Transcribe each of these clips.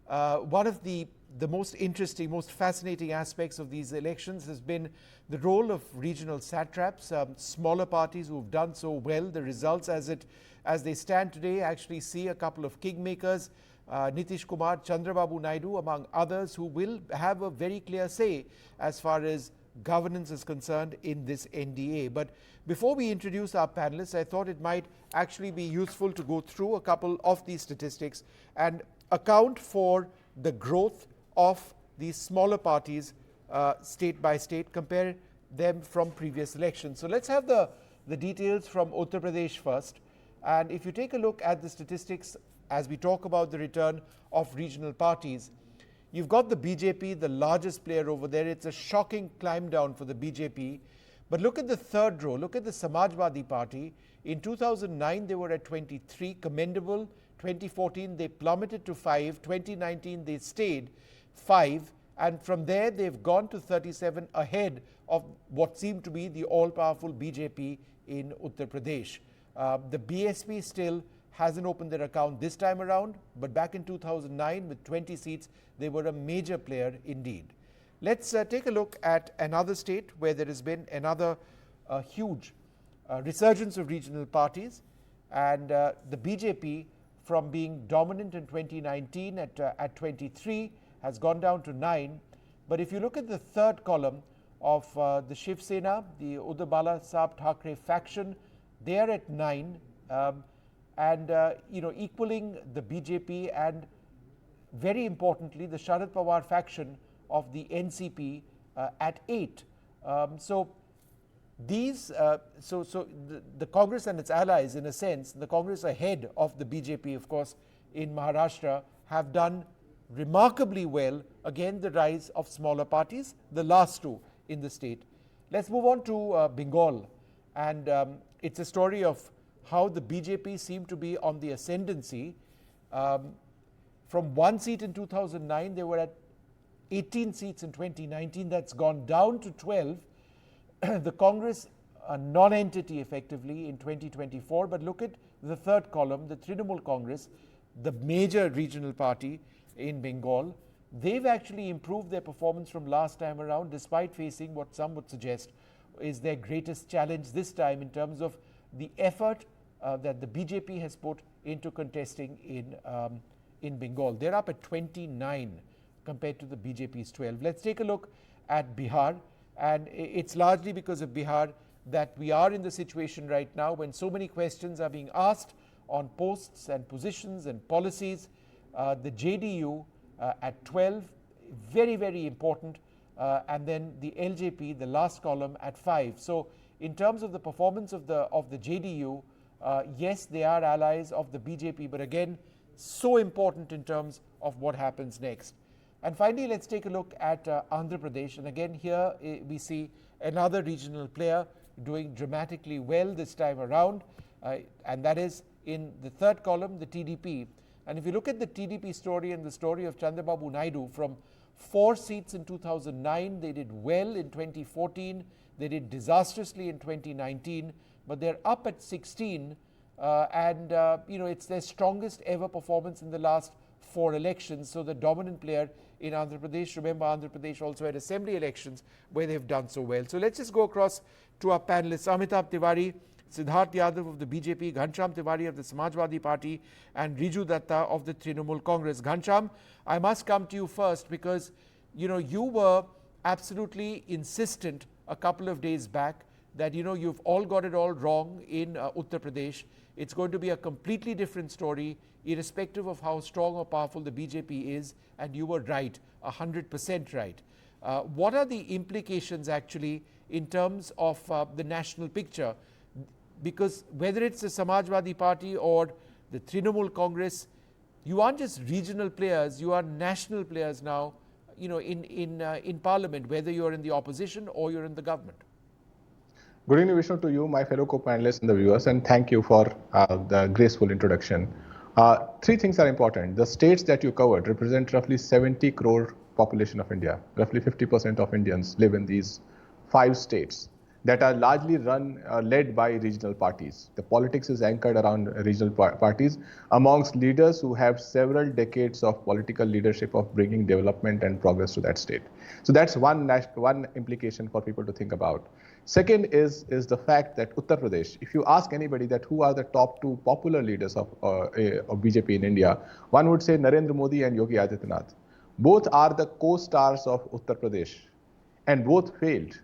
one of the most interesting, most fascinating aspects of these elections has been the role of regional satraps, smaller parties who've done so well. The results as they stand today actually see a couple of kingmakers, Nitish Kumar, Chandrababu Naidu, among others, who will have a very clear say as far as governance is concerned in this NDA. But before we introduce our panelists, I thought it might actually be useful to go through a couple of these statistics and account for the growth of these smaller parties state by state, compare them from previous elections. So let's have the details from Uttar Pradesh first. And if you take a look at the statistics as we talk about the return of regional parties, you've got the BJP, the largest player over there. It's a shocking climb down for the BJP. But look at the third row. Look at the Samajwadi Party. In 2009, they were at 23, commendable. 2014, they plummeted to 5. 2019, they stayed 5. And from there, they've gone to 37, ahead of what seemed to be the all-powerful BJP in Uttar Pradesh. The BSP still hasn't opened their account this time around, but back in 2009 with 20 seats, they were a major player indeed. Let's take a look at another state where there has been another huge resurgence of regional parties, and the BJP, from being dominant in 2019 at 23, has gone down to 9. But if you look at the third column of the Shiv Sena, the Uddhav Bala Saheb Thackeray faction, they are at 9. And equaling the BJP and, very importantly, the Sharad Pawar faction of the NCP at 8. So the Congress and its allies, in a sense, the Congress ahead of the BJP, of course, in Maharashtra, have done remarkably well against the rise of smaller parties, the last two in the state. Let's move on to Bengal, and it's a story of how the BJP seemed to be on the ascendancy. From 1 seat in 2009, they were at 18 seats in 2019. That's gone down to 12. The Congress, a non-entity effectively in 2024. But look at the third column, the Trinamool Congress, the major regional party in Bengal. They've actually improved their performance from last time around, despite facing what some would suggest is their greatest challenge this time in terms of the effort that the BJP has put into contesting in Bengal. They're up at 29 compared to the BJP's 12. Let's take a look at Bihar, and it's largely because of Bihar that we are in the situation right now when so many questions are being asked on posts and positions and policies. The JDU at 12, very, very important, and then the LJP, the last column, at 5. So in terms of the performance of the JDU, yes, they are allies of the BJP, but again, so important in terms of what happens next. And finally, let's take a look at Andhra Pradesh. And again, here we see another regional player doing dramatically well this time around, and that is in the third column, the TDP. And if you look at the TDP story and the story of Chandrababu Naidu, from 4 seats in 2009, they did well in 2014, they did disastrously in 2019, but they're up at 16, and it's their strongest ever performance in the last 4 elections. So the dominant player in Andhra Pradesh. Remember, Andhra Pradesh also had assembly elections where they've done so well. So let's just go across to our panelists: Amitabh Tiwari, Siddharth Yadav of the BJP, Ghanshyam Tiwari of the Samajwadi Party, and Riju Datta of the Trinamool Congress. Ghanshyam, I must come to you first because you were absolutely insistent a couple of days back that you've all got it all wrong in Uttar Pradesh. It's going to be a completely different story, irrespective of how strong or powerful the BJP is, and you were right, 100% right. What are the implications actually in terms of the national picture? Because whether it's the Samajwadi Party or the Trinamool Congress, you aren't just regional players, you are national players now, in Parliament, whether you're in the opposition or you're in the government. Good evening, Vishnu, to you, my fellow co-panelists and the viewers, and thank you for the graceful introduction. 3 things are important. The states that you covered represent roughly 70 crore population of India. Roughly 50% of Indians live in these 5 states. that are largely led by regional parties. The politics is anchored around regional parties amongst leaders who have several decades of political leadership of bringing development and progress to that state. So that's one implication for people to think about. Second is the fact that Uttar Pradesh, if you ask anybody that who are the top two popular leaders of BJP in India, one would say Narendra Modi and Yogi Adityanath. Both are the co-stars of Uttar Pradesh, and both failed.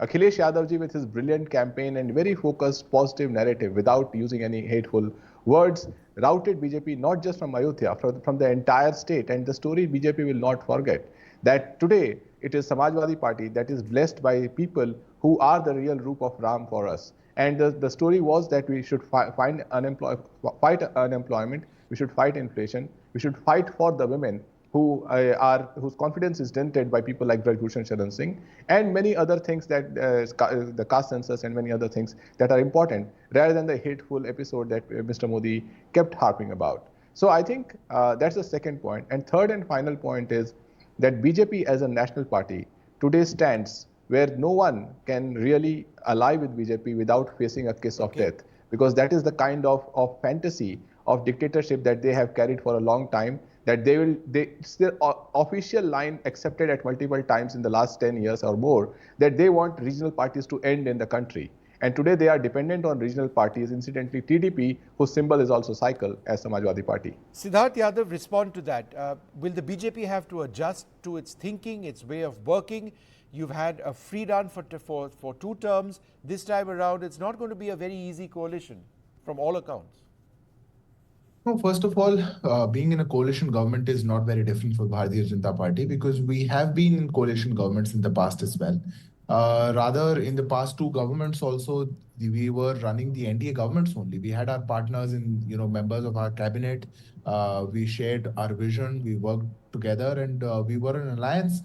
Akhilesh Yadav ji, with his brilliant campaign and very focused positive narrative without using any hateful words, routed BJP not just from Ayodhya, from the entire state. And the story BJP will not forget, that today it is Samajwadi Party that is blessed by people who are the real Roop of Ram for us. And the story was that we should fight unemployment, we should fight inflation, we should fight for the women whose confidence is dented by people like Brajbhushan Sharan Singh, and many other things that the caste census and many other things that are important, rather than the hateful episode that Mr. Modi kept harping about. So I think that's the second point. And third and final point is that BJP as a national party today stands where no one can really ally with BJP without facing a kiss of death, because that is the kind of fantasy of dictatorship that they have carried for a long time, that it's their official line accepted at multiple times in the last 10 years or more, that they want regional parties to end in the country. And today they are dependent on regional parties, incidentally TDP, whose symbol is also cycle as Samajwadi Party. Siddharth Yadav, respond to that. Will the BJP have to adjust to its thinking, its way of working? You've had a free run for 2 terms. This time around, it's not going to be a very easy coalition from all accounts. No, first of all, being in a coalition government is not very different for Bharatiya Janata Party, because we have been in coalition governments in the past as well. Rather, in the past 2 governments also, we were running the NDA governments only. We had our partners in, members of our cabinet. We shared our vision. We worked together, and we were an alliance,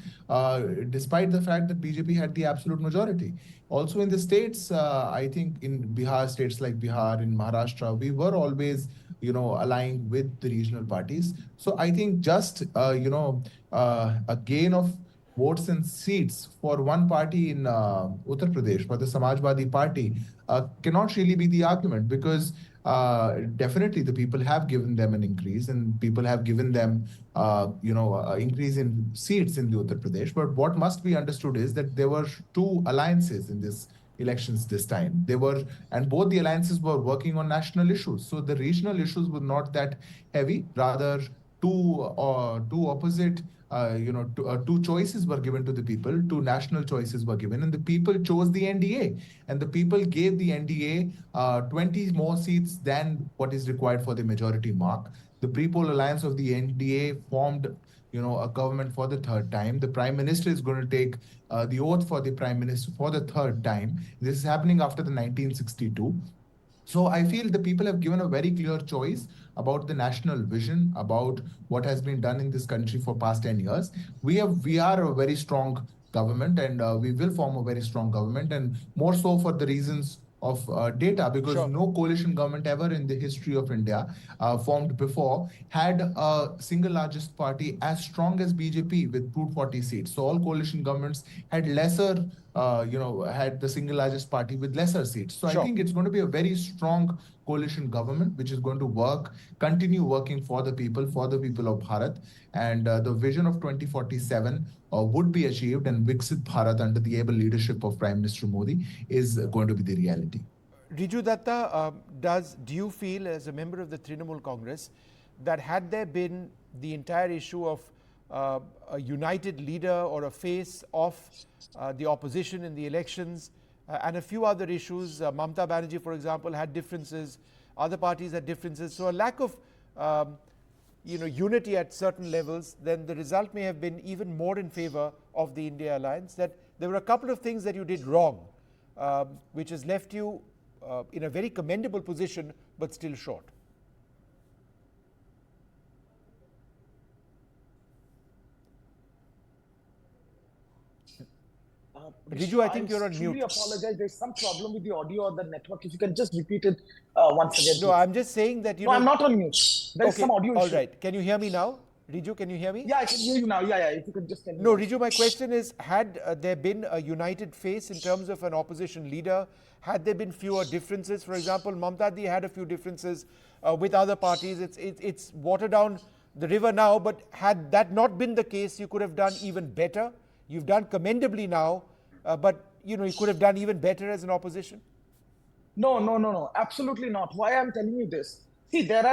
despite the fact that BJP had the absolute majority. Also in the states, I think in Bihar, states like Bihar, in Maharashtra, we were always, aligned with the regional parties. So I think just, a gain of votes and seats for one party in Uttar Pradesh, for the Samajwadi Party, cannot really be the argument, because definitely the people have given them an increase, and people have given them, increase in seats in the Uttar Pradesh. But what must be understood is that there were 2 alliances in this elections this time. And both the alliances were working on national issues. So the regional issues were not that heavy. Rather, two opposite, 2 choices were given to the people. 2 national choices were given, and the people chose the NDA. And the people gave the NDA 20 more seats than what is required for the majority mark. The pre-poll alliance of the NDA formed, a government for the 3rd time. The Prime Minister is going to take the oath for the Prime Minister for the 3rd time. This is happening after the 1962. So I feel the people have given a very clear choice about the national vision, about what has been done in this country for past 10 years. We are a very strong government, and we will form a very strong government, and more so for the reasons of data, because no coalition government ever in the history of India formed before had a single largest party as strong as BJP with 240 seats. So all coalition governments had lesser, had the single largest party with lesser seats. So I think it's going to be a very strong coalition government, which is going to continue working for the people of Bharat. And the vision of 2047 would be achieved, and Viksit Bharat under the able leadership of Prime Minister Modi is going to be the reality. Riju Datta, do you feel as a member of the Trinamool Congress that had there been the entire issue of a united leader or a face of the opposition in the elections and a few other issues, Mamata Banerjee, for example, had differences, other parties had differences, so a lack of unity at certain levels, then the result may have been even more in favor of the India alliance, that there were a couple of things that you did wrong, which has left you in a very commendable position, but still short. Riju, I think you're on mute. I apologize. There's some problem with the audio or the network. If you can just repeat it once again. No, I'm just saying that I'm not on mute. There's some audio issue. All right. Can you hear me now? Riju, can you hear me? Yeah, I can hear you now. Yeah. If you could just tell me. No, Riju, my question is, had there been a united face in terms of an opposition leader? Had there been fewer differences? For example, Mamta Di had a few differences with other parties. It's watered down the river now, but had that not been the case, you could have done even better. You've done commendably now, but you could have done even better as an opposition. No. Absolutely not. Why I'm telling you this? See, there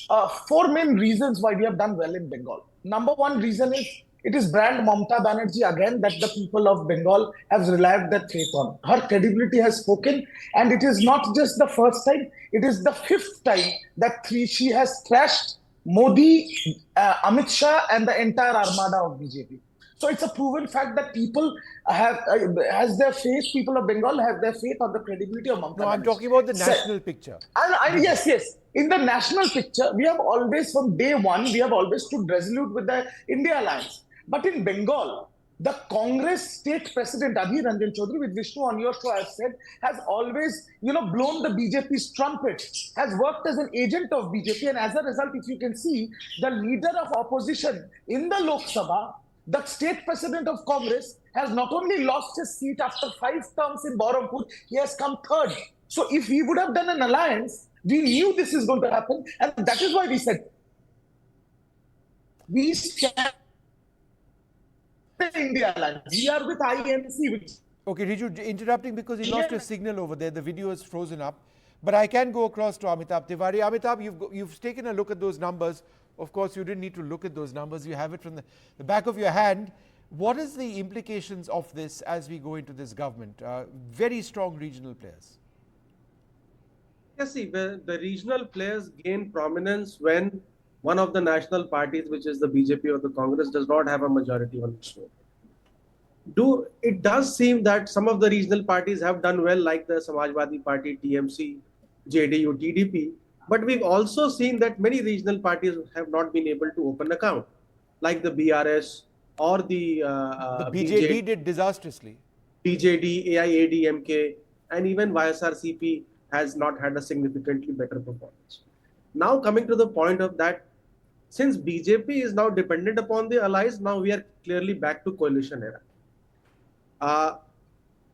are four main reasons why we have done well in Bengal. Number one reason is it is brand Mamta Banerjee again that the people of Bengal have relied their faith on. Her credibility has spoken, and it is not just the first time; it is the fifth time that she has trashed Modi, Amit Shah, and the entire armada of BJP. So it's a proven fact that people has their faith. People of Bengal have their faith on the credibility of Mamta. No, I'm talking about the national picture. Yes. In the national picture, we have always, from day one, we have always stood resolute with the India alliance. But in Bengal, the Congress state president, Adhir Ranjan Chaudhary, with Vishnu on your show, has said, has always, blown the BJP's trumpet, has worked as an agent of BJP. And as a result, if you can see, the leader of opposition in the Lok Sabha, the state president of Congress, has not only lost his seat after 5 terms in Baharampur, he has come third. So if we would have done an alliance, we knew this is going to happen. And that is why we said, we stand the India alliance. We are with INC. Okay, Riju, interrupting because you lost your signal over there. The video is frozen up. But I can go across to Amitabh Tiwari. Amitabh, you've taken a look at those numbers. Of course, you didn't need to look at those numbers. You have it from the back of your hand. What is the implications of this as we go into this government? Very strong regional players. Yes, see, the regional players gain prominence when one of the national parties, which is the BJP or the Congress, does not have a majority on its own. It does seem that some of the regional parties have done well, like the Samajwadi Party, TMC, JDU, TDP. But we've also seen that many regional parties have not been able to open account, like the BRS or the BJD did disastrously. BJD, AIADMK, and even YSRCP has not had a significantly better performance. Now coming to the point of that, since BJP is now dependent upon the allies, now we are clearly back to coalition era.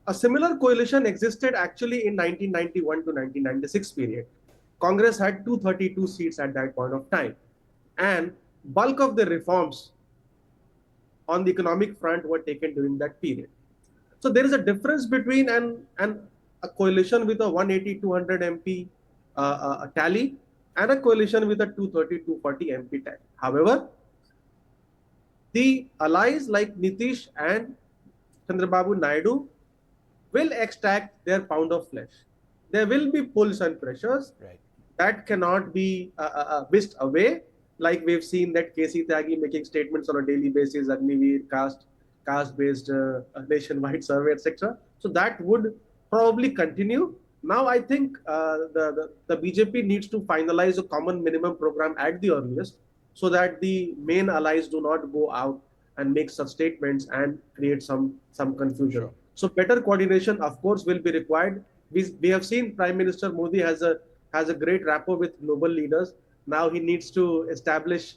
A similar coalition existed actually in 1991 to 1996 period. Congress had 232 seats at that point of time, and bulk of the reforms on the economic front were taken during that period. So there is a difference between a coalition with a 180, 200 MP tally and a coalition with a 230, 240 MP tally. However, the allies like Nitish and Chandrababu Naidu will extract their pound of flesh. There will be pulls and pressures. Right. That cannot be whisked away, like we've seen that KC Tyagi making statements on a daily basis, Agniveer, caste-based nationwide survey, etc. So that would probably continue. Now I think the BJP needs to finalize a common minimum program at the earliest, so that the main allies do not go out and make such statements and create some confusion. Sure. So better coordination, of course, will be required. We have seen Prime Minister Modi has a great rapport with global leaders. Now he needs to establish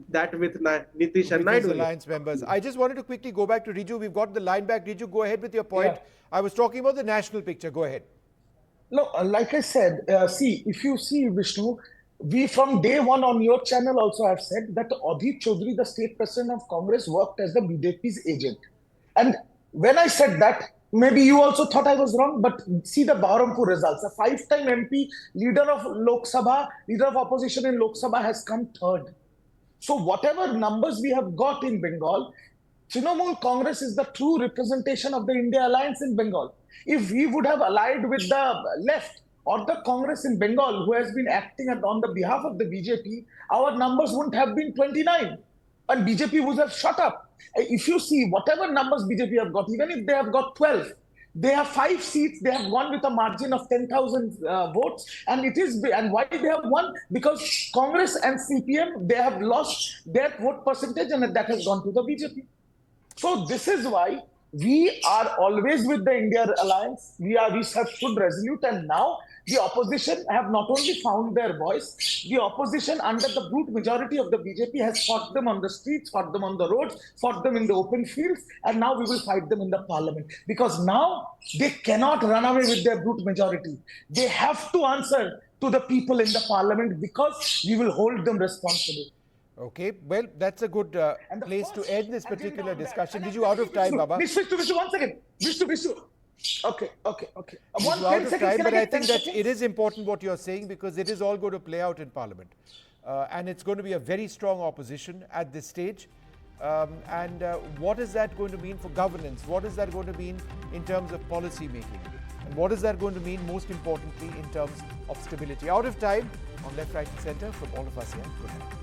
that with Nitish and Naidu. Alliance members. I just wanted to quickly go back to Riju. We've got the line back. Riju, go ahead with your point. Yeah. I was talking about the national picture. Go ahead. No, like I said, if you see, Vishnu, we from day one on your channel also have said that Adhir Chaudhary, the state president of Congress, worked as the BJP's agent. And when I said that, maybe you also thought I was wrong, but see the Baharampur results. A 5-time MP, leader of Lok Sabha, leader of opposition in Lok Sabha has come third. So whatever numbers we have got in Bengal, Trinamool Congress is the true representation of the India alliance in Bengal. If we would have allied with the left or the Congress in Bengal, who has been acting on the behalf of the BJP, our numbers wouldn't have been 29. And BJP would have shut up. If you see whatever numbers BJP have got, even if they have got 12, they have 5 seats, they have won with a margin of 10,000 votes. And why they have won? Because Congress and CPM, they have lost their vote percentage and that has gone to the BJP. So this is why We are always with the India alliance. We have stood resolute, and now the opposition have not only found their voice, the opposition under the brute majority of the BJP has fought them on the streets, fought them on the roads, fought them in the open fields, and now we will fight them in the parliament. Because now they cannot run away with their brute majority. They have to answer to the people in the parliament, because we will hold them responsible. Okay, well, that's a good place to end this particular discussion. Did you out of time, Baba? Vishnu, 1 second. Vishnu. Okay. You're out of time, but I think that it is important what you're saying, because it is all going to play out in Parliament. And it's going to be a very strong opposition at this stage. And what is that going to mean for governance? What is that going to mean in terms of policy making? And what is that going to mean, most importantly, in terms of stability? Out of time on Left, Right and Centre from all of us here. Good night.